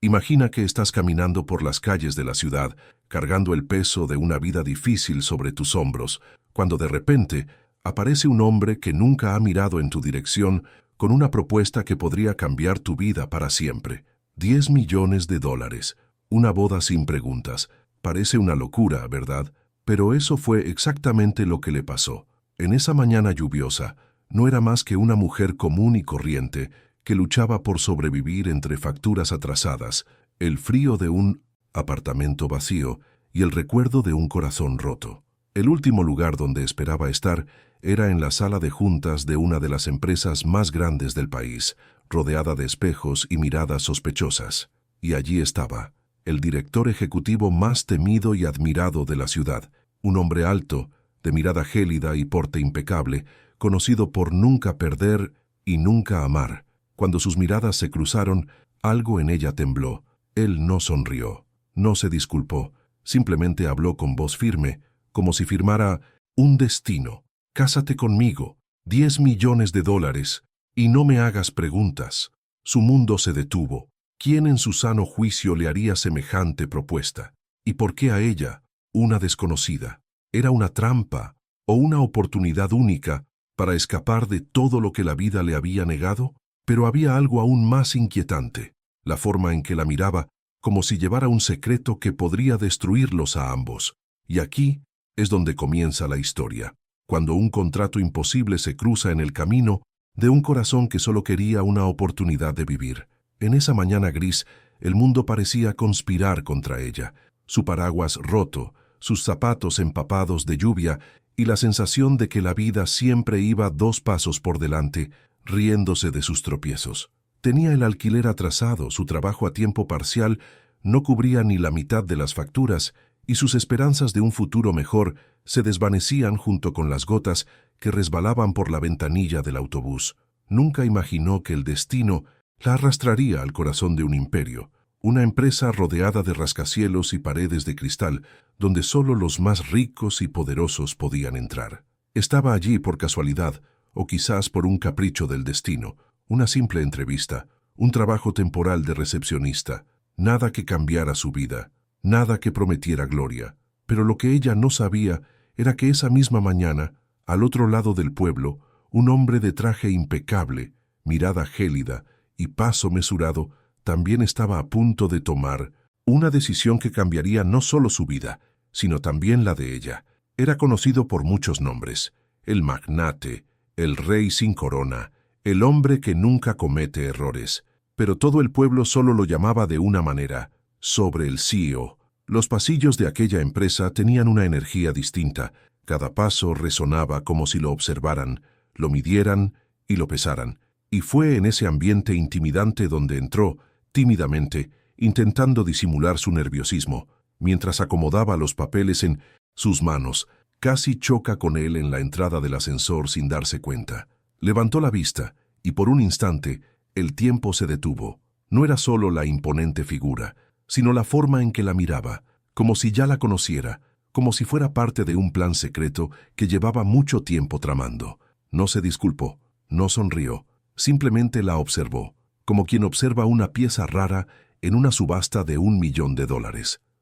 Imagina que estás caminando por las calles de la ciudad, cargando el peso de una vida difícil sobre tus hombros, cuando de repente aparece un hombre que nunca ha mirado en tu dirección con una propuesta que podría cambiar tu vida para siempre. 10 millones de dólares. Una boda sin preguntas. Parece una locura, ¿verdad? Pero eso fue exactamente lo que le pasó. En esa mañana lluviosa, no era más que una mujer común y corriente que luchaba por sobrevivir entre facturas atrasadas, el frío de un apartamento vacío y el recuerdo de un corazón roto. El último lugar donde esperaba estar era en la sala de juntas de una de las empresas más grandes del país, rodeada de espejos y miradas sospechosas. Y allí estaba, el director ejecutivo más temido y admirado de la ciudad, un hombre alto, de mirada gélida y porte impecable, conocido por nunca perder y nunca amar. Cuando sus miradas se cruzaron, algo en ella tembló. Él no sonrió, no se disculpó, simplemente habló con voz firme, como si firmara un destino. Cásate conmigo, 10 millones de dólares, y no me hagas preguntas. Su mundo se detuvo. ¿Quién en su sano juicio le haría semejante propuesta? ¿Y por qué a ella, una desconocida? ¿Era una trampa o una oportunidad única para escapar de todo lo que la vida le había negado? Pero había algo aún más inquietante, la forma en que la miraba, como si llevara un secreto que podría destruirlos a ambos. Y aquí es donde comienza la historia, cuando un contrato imposible se cruza en el camino de un corazón que solo quería una oportunidad de vivir. En esa mañana gris, el mundo parecía conspirar contra ella, su paraguas roto, sus zapatos empapados de lluvia y la sensación de que la vida siempre iba 2 pasos por delante, riéndose de sus tropiezos. Tenía el alquiler atrasado, su trabajo a tiempo parcial no cubría ni la mitad de las facturas y sus esperanzas de un futuro mejor se desvanecían junto con las gotas que resbalaban por la ventanilla del autobús. Nunca imaginó que el destino la arrastraría al corazón de un imperio, una empresa rodeada de rascacielos y paredes de cristal, donde solo los más ricos y poderosos podían entrar. Estaba allí por casualidad, o quizás por un capricho del destino, una simple entrevista, un trabajo temporal de recepcionista, nada que cambiara su vida, nada que prometiera gloria. Pero lo que ella no sabía era que esa misma mañana, al otro lado del pueblo, un hombre de traje impecable, mirada gélida y paso mesurado, también estaba a punto de tomar una decisión que cambiaría no solo su vida, sino también la de ella. Era conocido por muchos nombres: el magnate, el rey sin corona, el hombre que nunca comete errores. Pero todo el pueblo solo lo llamaba de una manera: sobre el CEO. Los pasillos de aquella empresa tenían una energía distinta. Cada paso resonaba como si lo observaran, lo midieran y lo pesaran. Y fue en ese ambiente intimidante donde entró, tímidamente, intentando disimular su nerviosismo. Mientras acomodaba los papeles en sus manos, casi choca con él en la entrada del ascensor sin darse cuenta. Levantó la vista, y por un instante, el tiempo se detuvo. No era solo la imponente figura, sino la forma en que la miraba, como si ya la conociera, como si fuera parte de un plan secreto que llevaba mucho tiempo tramando. No se disculpó, no sonrió, simplemente la observó, como quien observa una pieza rara en una subasta de $1 millón.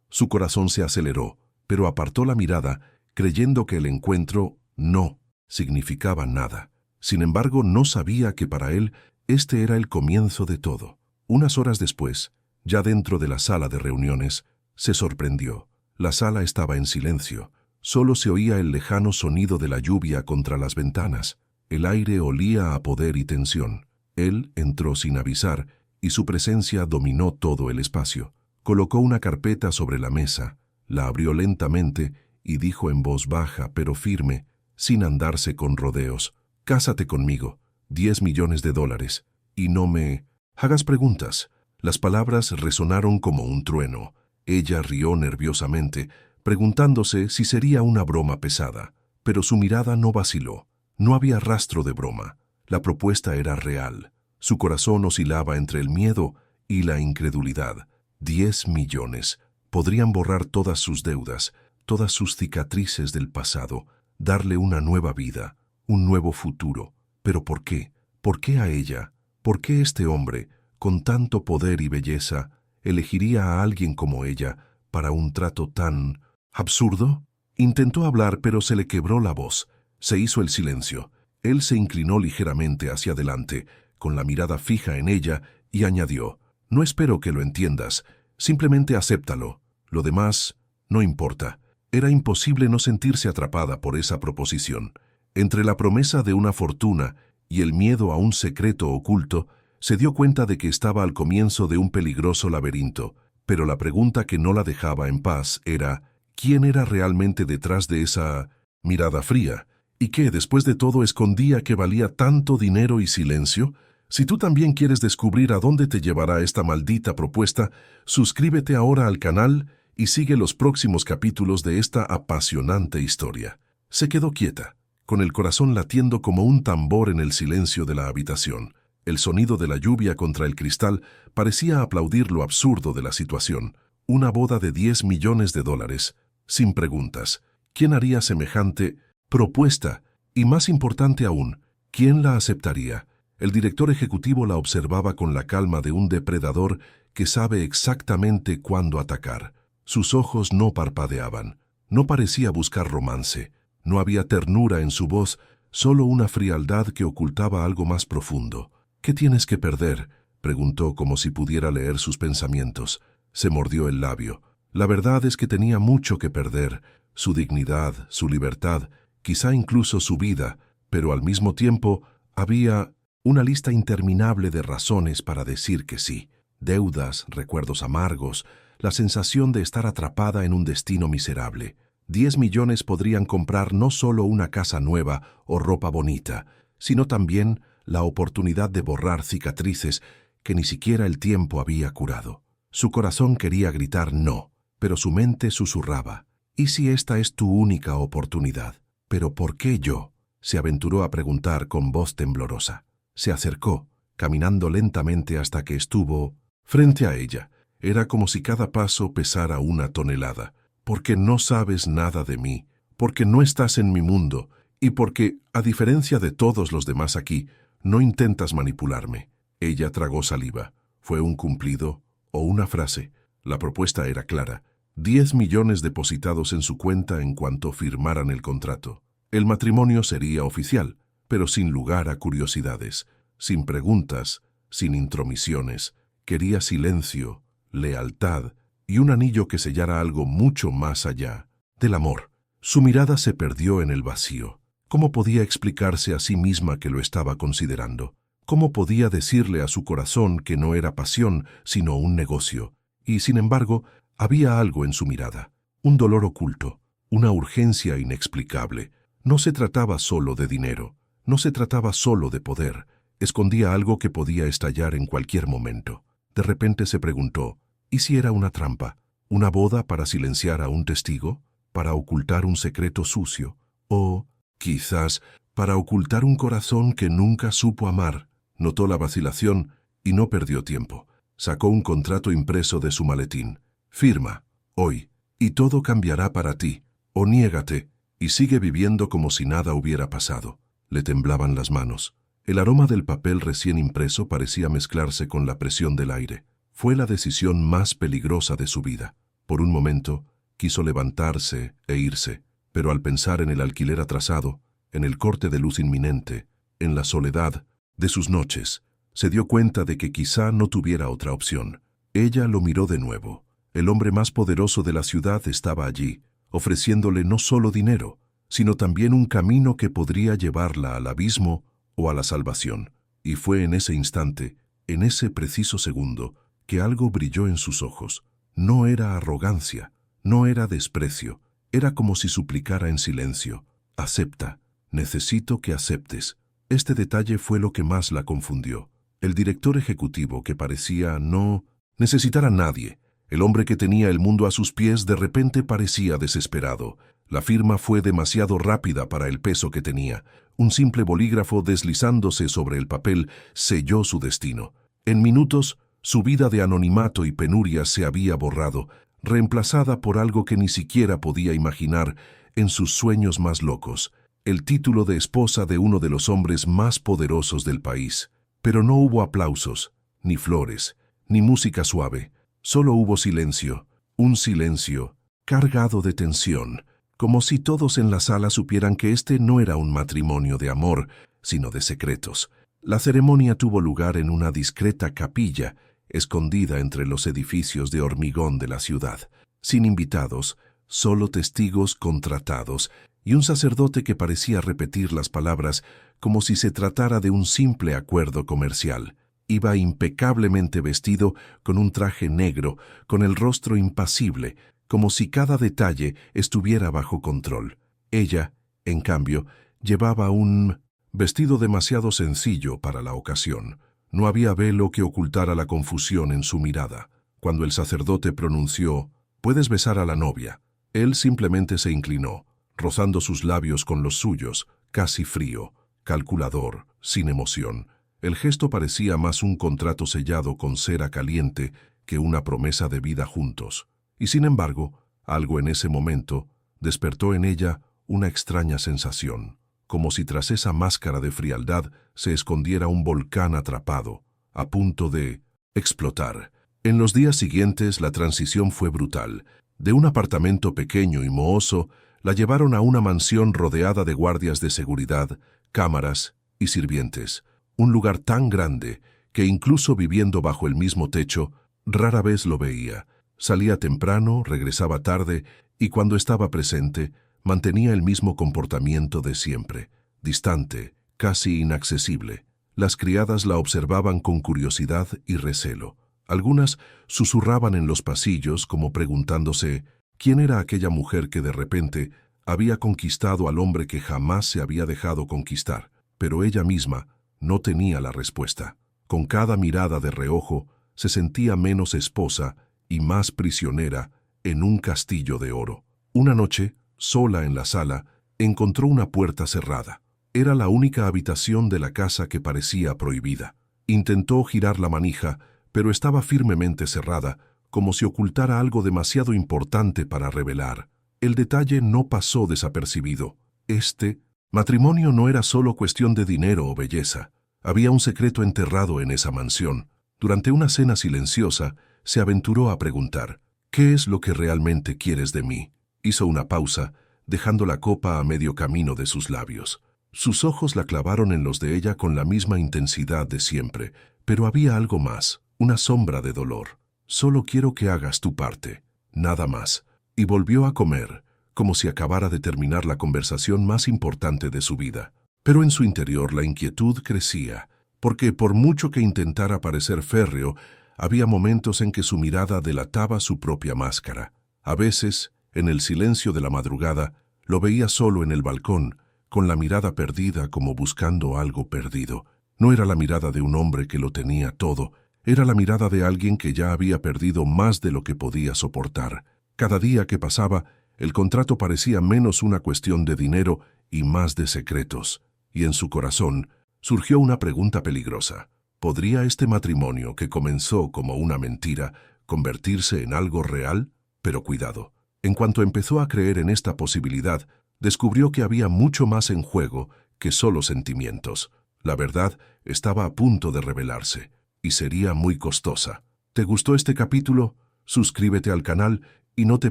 Su corazón se aceleró, pero apartó la mirada, creyendo que el encuentro no significaba nada. Sin embargo, no sabía que para él este era el comienzo de todo. Unas horas después, ya dentro de la sala de reuniones, se sorprendió. La sala estaba en silencio. Solo se oía el lejano sonido de la lluvia contra las ventanas. El aire olía a poder y tensión. Él entró sin avisar, y su presencia dominó todo el espacio. Colocó una carpeta sobre la mesa, la abrió lentamente y dijo en voz baja pero firme, sin andarse con rodeos: «Cásate conmigo, 10 millones de dólares, y no me hagas preguntas». Las palabras resonaron como un trueno. Ella rió nerviosamente, preguntándose si sería una broma pesada, pero su mirada no vaciló. No había rastro de broma. La propuesta era real. Su corazón oscilaba entre el miedo y la incredulidad. 10 millones. Podrían borrar todas sus deudas, todas sus cicatrices del pasado, darle una nueva vida, un nuevo futuro. ¿Pero por qué? ¿Por qué a ella? ¿Por qué este hombre, con tanto poder y belleza, elegiría a alguien como ella para un trato tan absurdo? Intentó hablar, pero se le quebró la voz. Se hizo el silencio. Él se inclinó ligeramente hacia adelante, con la mirada fija en ella, y añadió: «No espero que lo entiendas. Simplemente acéptalo. Lo demás no importa». Era imposible no sentirse atrapada por esa proposición. Entre la promesa de una fortuna y el miedo a un secreto oculto, se dio cuenta de que estaba al comienzo de un peligroso laberinto, pero la pregunta que no la dejaba en paz era: ¿quién era realmente detrás de esa mirada fría? ¿Y qué, después de todo, escondía que valía tanto dinero y silencio? Si tú también quieres descubrir a dónde te llevará esta maldita propuesta, suscríbete ahora al canal y sigue los próximos capítulos de esta apasionante historia. Se quedó quieta, con el corazón latiendo como un tambor en el silencio de la habitación. El sonido de la lluvia contra el cristal parecía aplaudir lo absurdo de la situación. Una boda de $10 millones, sin preguntas. ¿Quién haría semejante propuesta? Y más importante aún, ¿quién la aceptaría? El director ejecutivo la observaba con la calma de un depredador que sabe exactamente cuándo atacar. Sus ojos no parpadeaban. No parecía buscar romance. No había ternura en su voz, solo una frialdad que ocultaba algo más profundo. «¿Qué tienes que perder?», preguntó como si pudiera leer sus pensamientos. Se mordió el labio. La verdad es que tenía mucho que perder: su dignidad, su libertad, quizá incluso su vida, pero al mismo tiempo había una lista interminable de razones para decir que sí. Deudas, recuerdos amargos, la sensación de estar atrapada en un destino miserable. 10 millones podrían comprar no solo una casa nueva o ropa bonita, sino también la oportunidad de borrar cicatrices que ni siquiera el tiempo había curado. Su corazón quería gritar no, pero su mente susurraba: «¿Y si esta es tu única oportunidad? ¿Pero por qué yo?», se aventuró a preguntar con voz temblorosa. Se acercó, caminando lentamente hasta que estuvo frente a ella. Era como si cada paso pesara una tonelada. «Porque no sabes nada de mí, porque no estás en mi mundo, y porque, a diferencia de todos los demás aquí, no intentas manipularme». Ella tragó saliva. ¿Fue un cumplido o una frase? La propuesta era clara: 10 millones depositados en su cuenta en cuanto firmaran el contrato. El matrimonio sería oficial, pero sin lugar a curiosidades, sin preguntas, sin intromisiones. Quería silencio, lealtad y un anillo que sellara algo mucho más allá del amor. Su mirada se perdió en el vacío. ¿Cómo podía explicarse a sí misma que lo estaba considerando? ¿Cómo podía decirle a su corazón que no era pasión, sino un negocio? Y, sin embargo, había algo en su mirada, un dolor oculto, una urgencia inexplicable. No se trataba solo de dinero, no se trataba solo de poder. Escondía algo que podía estallar en cualquier momento. De repente se preguntó: ¿y si era una trampa? ¿Una boda para silenciar a un testigo? ¿Para ocultar un secreto sucio? ¿O, quizás, para ocultar un corazón que nunca supo amar? Notó la vacilación y no perdió tiempo. Sacó un contrato impreso de su maletín. «Firma, hoy, y todo cambiará para ti. O niégate y sigue viviendo como si nada hubiera pasado». Le temblaban las manos. El aroma del papel recién impreso parecía mezclarse con la presión del aire. Fue la decisión más peligrosa de su vida. Por un momento, quiso levantarse e irse, pero al pensar en el alquiler atrasado, en el corte de luz inminente, en la soledad de sus noches, se dio cuenta de que quizá no tuviera otra opción. Ella lo miró de nuevo. El hombre más poderoso de la ciudad estaba allí, ofreciéndole no solo dinero, sino también un camino que podría llevarla al abismo o a la salvación. Y fue en ese instante, en ese preciso segundo, que algo brilló en sus ojos. No era arrogancia, no era desprecio, era como si suplicara en silencio: «Acepta, necesito que aceptes». Este detalle fue lo que más la confundió. El director ejecutivo, que parecía no necesitar a nadie, el hombre que tenía el mundo a sus pies, de repente parecía desesperado. La firma fue demasiado rápida para el peso que tenía. Un simple bolígrafo deslizándose sobre el papel selló su destino. En minutos, su vida de anonimato y penuria se había borrado, reemplazada por algo que ni siquiera podía imaginar en sus sueños más locos: el título de esposa de uno de los hombres más poderosos del país. Pero no hubo aplausos, ni flores, ni música suave. Solo hubo silencio, un silencio cargado de tensión, como si todos en la sala supieran que este no era un matrimonio de amor, sino de secretos. La ceremonia tuvo lugar en una discreta capilla, escondida entre los edificios de hormigón de la ciudad, sin invitados, solo testigos contratados y un sacerdote que parecía repetir las palabras como si se tratara de un simple acuerdo comercial. Iba impecablemente vestido con un traje negro, con el rostro impasible, como si cada detalle estuviera bajo control. Ella, en cambio, llevaba un vestido demasiado sencillo para la ocasión. No había velo que ocultara la confusión en su mirada. Cuando el sacerdote pronunció, «Puedes besar a la novia», él simplemente se inclinó, rozando sus labios con los suyos, casi frío, calculador, sin emoción. El gesto parecía más un contrato sellado con cera caliente que una promesa de vida juntos. Y sin embargo, algo en ese momento despertó en ella una extraña sensación, como si tras esa máscara de frialdad se escondiera un volcán atrapado, a punto de explotar. En los días siguientes la transición fue brutal. De un apartamento pequeño y mohoso, la llevaron a una mansión rodeada de guardias de seguridad, cámaras y sirvientes. Un lugar tan grande que incluso viviendo bajo el mismo techo, rara vez lo veía. Salía temprano, regresaba tarde y cuando estaba presente, mantenía el mismo comportamiento de siempre, distante, casi inaccesible. Las criadas la observaban con curiosidad y recelo. Algunas susurraban en los pasillos como preguntándose quién era aquella mujer que de repente había conquistado al hombre que jamás se había dejado conquistar, pero ella misma no tenía la respuesta. Con cada mirada de reojo se sentía menos esposa y más prisionera en un castillo de oro. Una noche, sola en la sala, encontró una puerta cerrada. Era la única habitación de la casa que parecía prohibida. Intentó girar la manija, pero estaba firmemente cerrada, como si ocultara algo demasiado importante para revelar. El detalle no pasó desapercibido. Este matrimonio no era solo cuestión de dinero o belleza. Había un secreto enterrado en esa mansión. Durante una cena silenciosa, se aventuró a preguntar, «¿Qué es lo que realmente quieres de mí?». Hizo una pausa, dejando la copa a medio camino de sus labios. Sus ojos la clavaron en los de ella con la misma intensidad de siempre, pero había algo más, una sombra de dolor. «Solo quiero que hagas tu parte, nada más». Y volvió a comer, como si acabara de terminar la conversación más importante de su vida. Pero en su interior la inquietud crecía, porque por mucho que intentara parecer férreo, había momentos en que su mirada delataba su propia máscara. A veces, en el silencio de la madrugada, lo veía solo en el balcón, con la mirada perdida como buscando algo perdido. No era la mirada de un hombre que lo tenía todo, era la mirada de alguien que ya había perdido más de lo que podía soportar. Cada día que pasaba, el contrato parecía menos una cuestión de dinero y más de secretos. Y en su corazón surgió una pregunta peligrosa. ¿Podría este matrimonio, que comenzó como una mentira, convertirse en algo real? Pero cuidado. En cuanto empezó a creer en esta posibilidad, descubrió que había mucho más en juego que solo sentimientos. La verdad estaba a punto de revelarse, y sería muy costosa. ¿Te gustó este capítulo? Suscríbete al canal y no te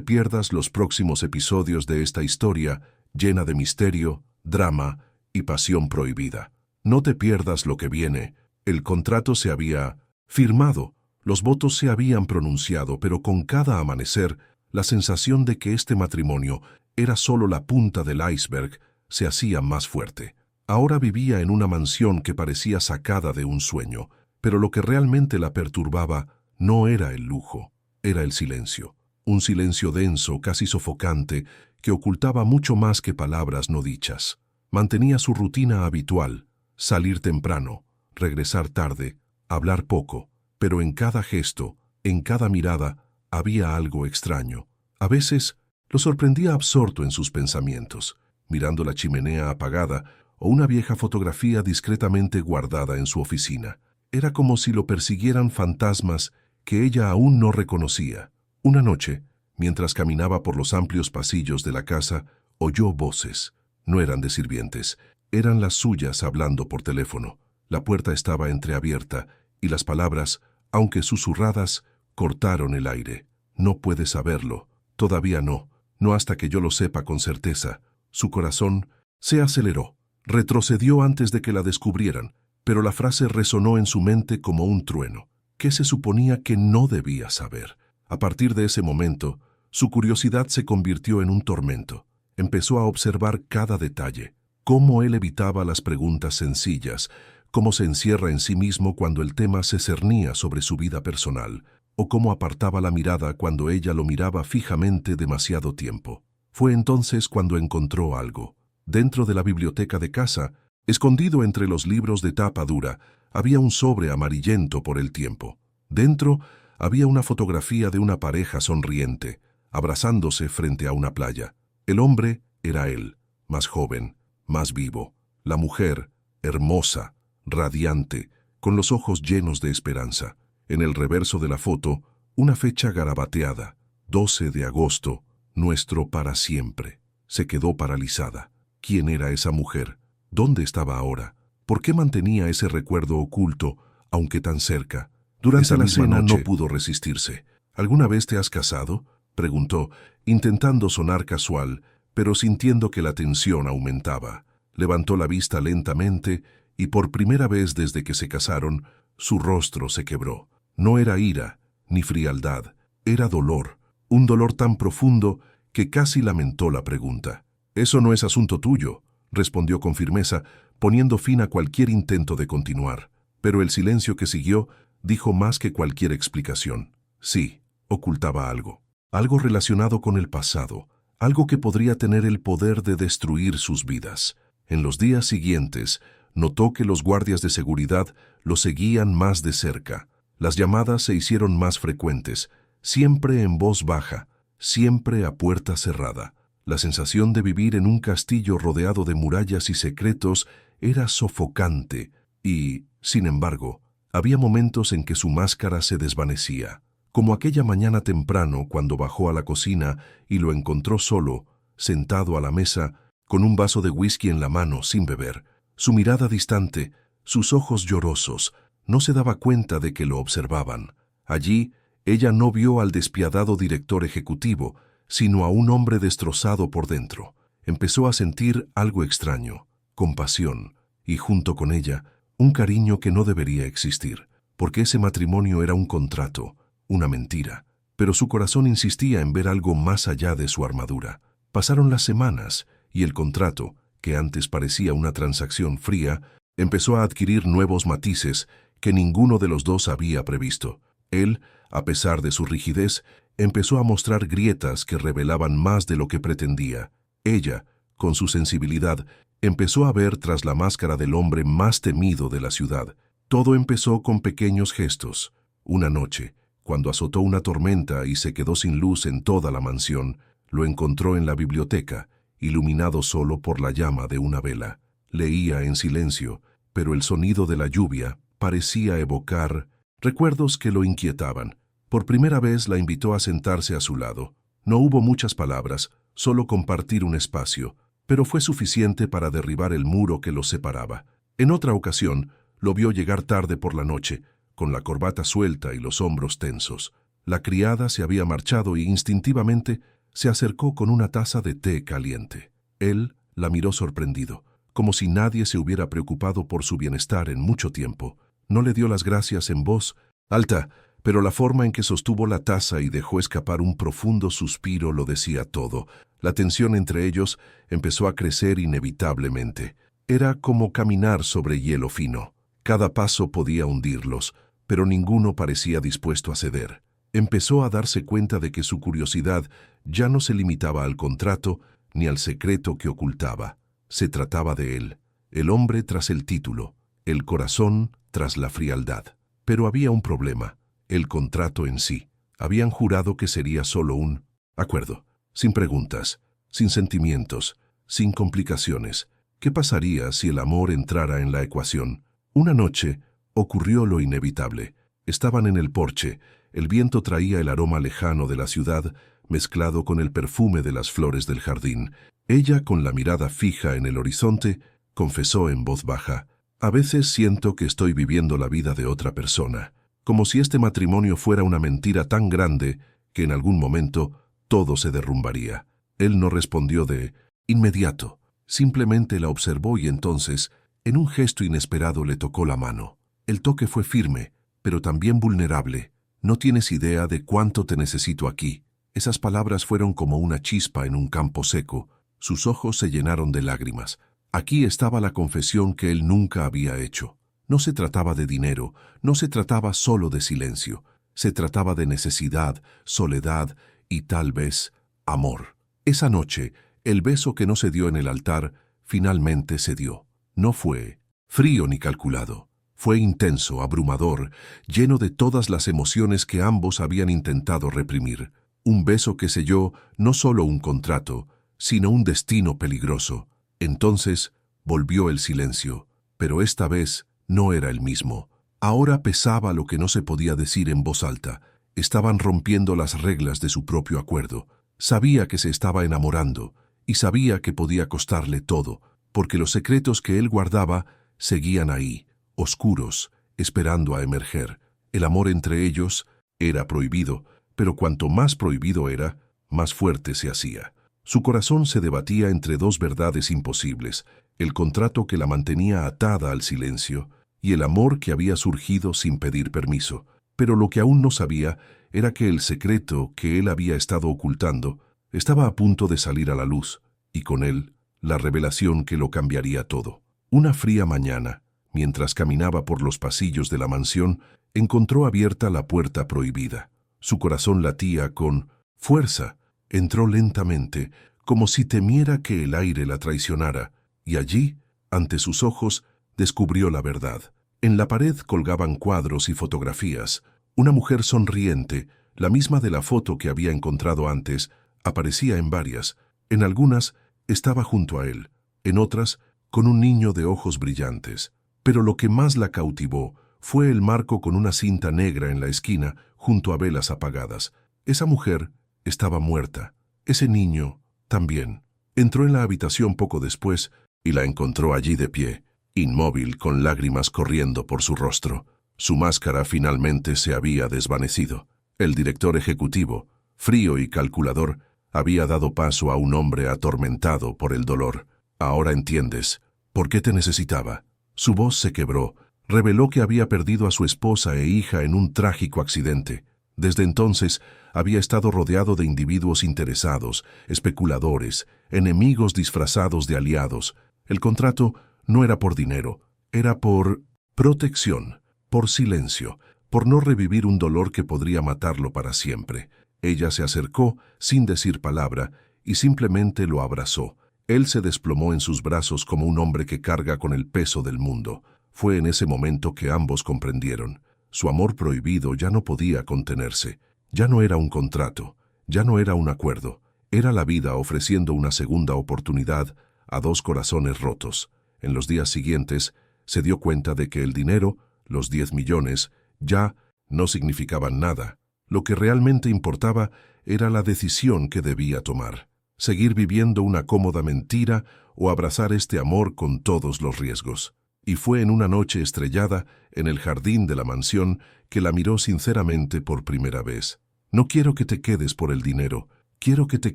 pierdas los próximos episodios de esta historia llena de misterio, drama y pasión prohibida. No te pierdas lo que viene. El contrato se había firmado, los votos se habían pronunciado, pero con cada amanecer, la sensación de que este matrimonio era solo la punta del iceberg se hacía más fuerte. Ahora vivía en una mansión que parecía sacada de un sueño, pero lo que realmente la perturbaba no era el lujo, era el silencio. Un silencio denso, casi sofocante, que ocultaba mucho más que palabras no dichas. Mantenía su rutina habitual, salir temprano, regresar tarde, hablar poco, pero en cada gesto, en cada mirada, había algo extraño. A veces lo sorprendía absorto en sus pensamientos, mirando la chimenea apagada o una vieja fotografía discretamente guardada en su oficina. Era como si lo persiguieran fantasmas que ella aún no reconocía. Una noche, mientras caminaba por los amplios pasillos de la casa, oyó voces. No eran de sirvientes, eran las suyas hablando por teléfono. La puerta estaba entreabierta y las palabras, aunque susurradas, cortaron el aire. No puede saberlo. Todavía no. No hasta que yo lo sepa con certeza. Su corazón se aceleró. Retrocedió antes de que la descubrieran, pero la frase resonó en su mente como un trueno. ¿Qué se suponía que no debía saber? A partir de ese momento, su curiosidad se convirtió en un tormento. Empezó a observar cada detalle, cómo él evitaba las preguntas sencillas, cómo se encierra en sí mismo cuando el tema se cernía sobre su vida personal, o cómo apartaba la mirada cuando ella lo miraba fijamente demasiado tiempo. Fue entonces cuando encontró algo. Dentro de la biblioteca de casa, escondido entre los libros de tapa dura, había un sobre amarillento por el tiempo. Dentro había una fotografía de una pareja sonriente, abrazándose frente a una playa. El hombre era él, más joven, más vivo. La mujer, hermosa, radiante, con los ojos llenos de esperanza. En el reverso de la foto, una fecha garabateada, 12 de agosto, nuestro para siempre. Se quedó paralizada. ¿Quién era esa mujer? ¿Dónde estaba ahora? ¿Por qué mantenía ese recuerdo oculto, aunque tan cerca? Durante la cena no pudo resistirse. ¿Alguna vez te has casado?, preguntó, intentando sonar casual, pero sintiendo que la tensión aumentaba. Levantó la vista lentamente y por primera vez desde que se casaron, su rostro se quebró. No era ira, ni frialdad, era dolor, un dolor tan profundo que casi lamentó la pregunta. «Eso no es asunto tuyo», respondió con firmeza, poniendo fin a cualquier intento de continuar. Pero el silencio que siguió dijo más que cualquier explicación. Sí, ocultaba algo. Algo relacionado con el pasado, algo que podría tener el poder de destruir sus vidas. En los días siguientes, notó que los guardias de seguridad lo seguían más de cerca. Las llamadas se hicieron más frecuentes, siempre en voz baja, siempre a puerta cerrada. La sensación de vivir en un castillo rodeado de murallas y secretos era sofocante y, sin embargo, había momentos en que su máscara se desvanecía. Como aquella mañana temprano cuando bajó a la cocina y lo encontró solo, sentado a la mesa, con un vaso de whisky en la mano sin beber. Su mirada distante, sus ojos llorosos, no se daba cuenta de que lo observaban. Allí, ella no vio al despiadado director ejecutivo, sino a un hombre destrozado por dentro. Empezó a sentir algo extraño, compasión, y junto con ella, un cariño que no debería existir, porque ese matrimonio era un contrato, una mentira. Pero su corazón insistía en ver algo más allá de su armadura. Pasaron las semanas, y el contrato, que antes parecía una transacción fría, empezó a adquirir nuevos matices que ninguno de los dos había previsto. Él, a pesar de su rigidez, empezó a mostrar grietas que revelaban más de lo que pretendía. Ella, con su sensibilidad, empezó a ver tras la máscara del hombre más temido de la ciudad. Todo empezó con pequeños gestos. Una noche, cuando azotó una tormenta y se quedó sin luz en toda la mansión, lo encontró en la biblioteca, iluminado solo por la llama de una vela. Leía en silencio, pero el sonido de la lluvia parecía evocar recuerdos que lo inquietaban. Por primera vez la invitó a sentarse a su lado. No hubo muchas palabras, solo compartir un espacio, pero fue suficiente para derribar el muro que los separaba. En otra ocasión, lo vio llegar tarde por la noche, con la corbata suelta y los hombros tensos. La criada se había marchado y instintivamente se acercó con una taza de té caliente. Él la miró sorprendido, como si nadie se hubiera preocupado por su bienestar en mucho tiempo. No le dio las gracias en voz alta, pero la forma en que sostuvo la taza y dejó escapar un profundo suspiro lo decía todo. La tensión entre ellos empezó a crecer inevitablemente. Era como caminar sobre hielo fino. Cada paso podía hundirlos, pero ninguno parecía dispuesto a ceder. Empezó a darse cuenta de que su curiosidad ya no se limitaba al contrato ni al secreto que ocultaba. Se trataba de él, el hombre tras el título, el corazón tras la frialdad. Pero había un problema, el contrato en sí. Habían jurado que sería solo un acuerdo, sin preguntas, sin sentimientos, sin complicaciones. ¿Qué pasaría si el amor entrara en la ecuación? Una noche ocurrió lo inevitable. Estaban en el porche. El viento traía el aroma lejano de la ciudad, mezclado con el perfume de las flores del jardín. Ella, con la mirada fija en el horizonte, confesó en voz baja: «A veces siento que estoy viviendo la vida de otra persona. como si este matrimonio fuera una mentira tan grande que en algún momento todo se derrumbaría. Él no respondió de inmediato, simplemente la observó y entonces, en un gesto inesperado, le tocó la mano. El toque fue firme, pero también vulnerable. No tienes idea de cuánto te necesito aquí. Esas palabras fueron como una chispa en un campo seco. Sus ojos se llenaron de lágrimas. Aquí estaba la confesión que él nunca había hecho. No se trataba de dinero, no se trataba solo de silencio. Se trataba de necesidad, soledad y tal vez amor. Esa noche, el beso que no se dio en el altar, finalmente se dio. No fue frío ni calculado. Fue intenso, abrumador, lleno de todas las emociones que ambos habían intentado reprimir. Un beso que selló no solo un contrato, sino un destino peligroso. Entonces volvió el silencio, pero esta vez no era el mismo. Ahora pesaba lo que no se podía decir en voz alta. Estaban rompiendo las reglas de su propio acuerdo. Sabía que se estaba enamorando y sabía que podía costarle todo, porque los secretos que él guardaba seguían ahí, oscuros, esperando a emerger. El amor entre ellos era prohibido, pero cuanto más prohibido era, más fuerte se hacía. Su corazón se debatía entre dos verdades imposibles, el contrato que la mantenía atada al silencio y el amor que había surgido sin pedir permiso. Pero lo que aún no sabía era que el secreto que él había estado ocultando estaba a punto de salir a la luz, y con él, la revelación que lo cambiaría todo. Una fría mañana, mientras caminaba por los pasillos de la mansión, encontró abierta la puerta prohibida. Su corazón latía con fuerza. Entró lentamente, como si temiera que el aire la traicionara, y allí, ante sus ojos, descubrió la verdad. En la pared colgaban cuadros y fotografías. Una mujer sonriente, la misma de la foto que había encontrado antes, aparecía en varias. En algunas estaba junto a él, en otras con un niño de ojos brillantes. Pero lo que más la cautivó fue el marco con una cinta negra en la esquina junto a velas apagadas. Esa mujer estaba muerta. Ese niño también. Entró en la habitación poco después y la encontró allí de pie, inmóvil, con lágrimas corriendo por su rostro. Su máscara finalmente se había desvanecido. El director ejecutivo, frío y calculador, había dado paso a un hombre atormentado por el dolor. Ahora entiendes por qué te necesitaba. Su voz se quebró. Reveló que había perdido a su esposa e hija en un trágico accidente. Desde entonces había estado rodeado de individuos interesados, especuladores, enemigos disfrazados de aliados. El contrato no era por dinero, era por protección, por silencio, por no revivir un dolor que podría matarlo para siempre. Ella se acercó sin decir palabra y simplemente lo abrazó. Él se desplomó en sus brazos como un hombre que carga con el peso del mundo. Fue en ese momento que ambos comprendieron. Su amor prohibido ya no podía contenerse. Ya no era un contrato, ya no era un acuerdo. Era la vida ofreciendo una segunda oportunidad a dos corazones rotos. En los días siguientes se dio cuenta de que el dinero, los 10 millones, ya no significaban nada. Lo que realmente importaba era la decisión que debía tomar. Seguir viviendo una cómoda mentira o abrazar este amor con todos los riesgos. Y fue en una noche estrellada, en el jardín de la mansión, que la miró sinceramente por primera vez. No quiero que te quedes por el dinero, quiero que te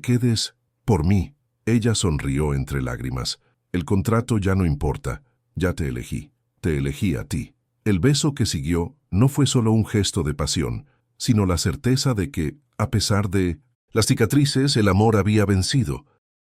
quedes por mí. Ella sonrió entre lágrimas. El contrato ya no importa, ya te elegí a ti. El beso que siguió no fue solo un gesto de pasión, sino la certeza de que, a pesar de las cicatrices, el amor había vencido.